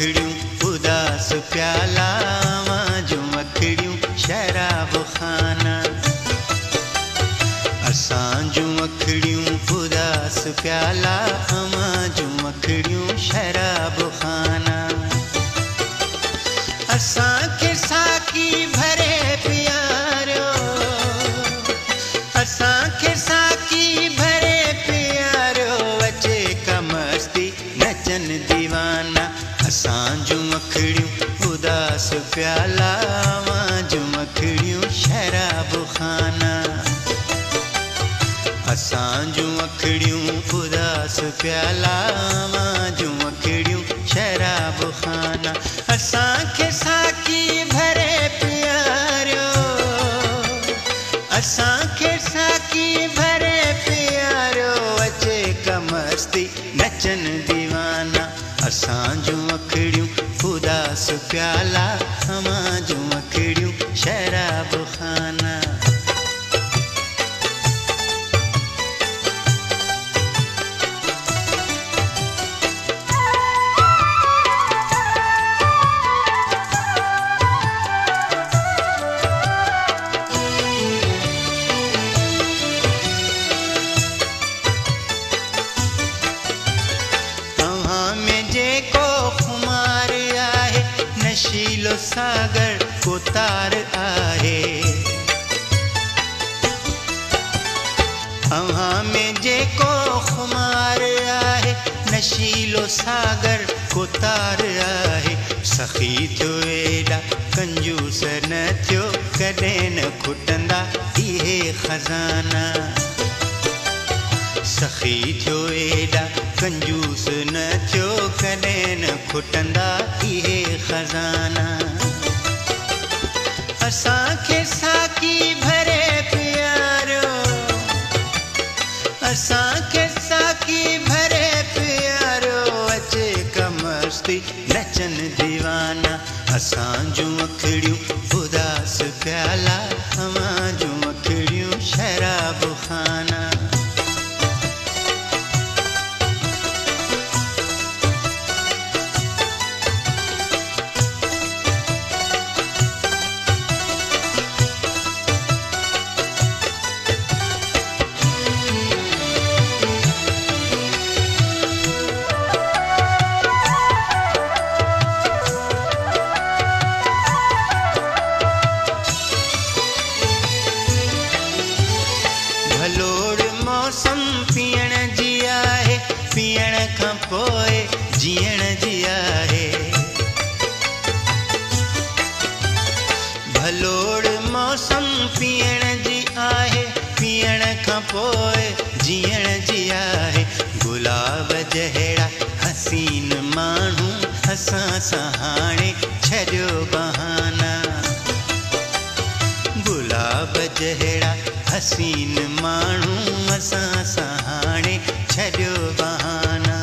मखड़ियूं उदास प्याला जो मखड़ियूं शराब खाना। असां जूं मखड़ियूं उदास प्याला जो मखड़ियूं शराब खाना। असां के साकी भरे प्यारो, असां के साकी भरे प्यारो, अचे का मस्ती नचन दीवाना। असां जूं मखड़ियूं उदास प्याला जूं मखड़ियूं शराब खाना। असां जूं मखड़ियूं उदास प्याला जूं मखड़ियूं शराब खाना। असां खे साकी भरे प्यारो, असां खे साकी भरे प्यारो, अचे का मस्ती नचन दीवाना। असां जूं मखड़ियूं उदास प्याला जूं मखड़ियूं शराब खाना। नशीलो सागर को तार आहे, अव्हां में जेको खुमार आहे, नशीलो सागर को तार आहे। सखी थियो एॾा कंजूस न थियो, कॾहिं न खुटंदा इहे खज़ाना। सखी थियो एॾा कंजूस न थियो, कॾहिं न खुटंदा इहे खज़ाना। असां खे साकी भरे प्यारो, असां खे साकी भरे प्यारो, अचे का मस्ती नचन दीवाना। असां जूं मखड़ियूं उदास प्याला जूं मखड़ियूं शराब खाना। भलोड़ मौसम पीअण जी आहे, पीअण खां पोइ जीअण जी आहे। भलोड़ मौसम पीअण जी आहे, पीअण खां पोइ जीअण जी आहे। गुलाब जहिड़ा हसीन माण्हू असां सां हाणे छॾियो बहाना। गुलाब जहिड़ा हसीन माण्हू असां सां हाणे छॾियो बहाना।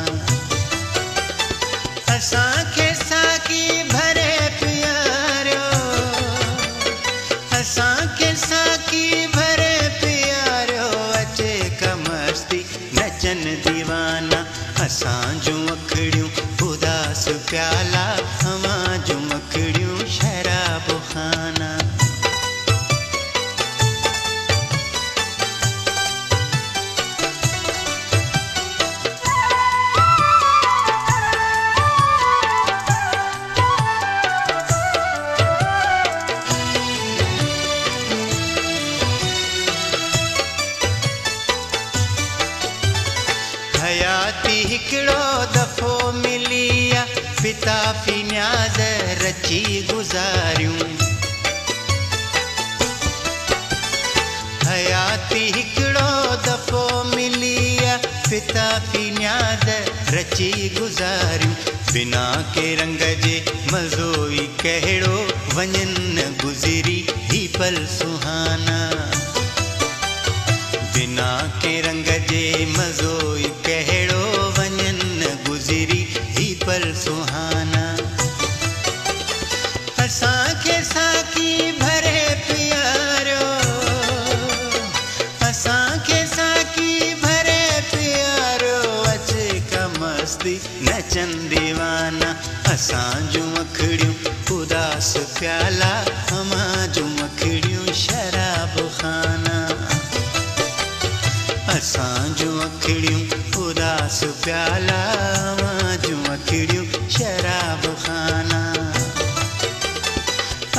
असां खे साकी भरे प्यारो, असां खे साकी भरे प्यारो, अचे का मस्ती नचन दीवाना। असां जूं मखड़ियूं उदास प्याला जूं मखड़ियूं शराब खाना। हयाती हिकिड़ो दफ़ो मिली आ, पिता फी न्याज़ रची गुज़ारियूं। हयाती हिकिड़ो दफ़ो मिली आ, पिता फी न्याज़ रची गुज़ारियूं। बिना के रंग जे मज़ो ई कहिड़ो, वञनि गुज़री ही पल सुहाना। बिना के रंग जे मज़ो ई कहिड़ो, वञनि गुज़री ही पल सुहाना। असां खे साकी भरे प्यारो, असां खे साकी भरे प्यारो, अचे का मस्ती नचन दीवाना। असां जूं अखिड़ियूं उदास प्याला अमां जूं अखिड़ियूं शराब खाना असां जूं अखिड़ियूं उदास प्याला अमां जूं अखिड़ियूं शराब खाना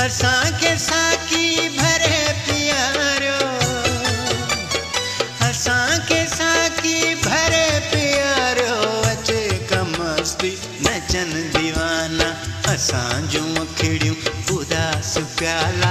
असां के साकी भरे पियारो असां के साकी भरे पियारो अचे कमस्ती नचन दीवाना असां जूं अखिड़ियूं उदास प्याला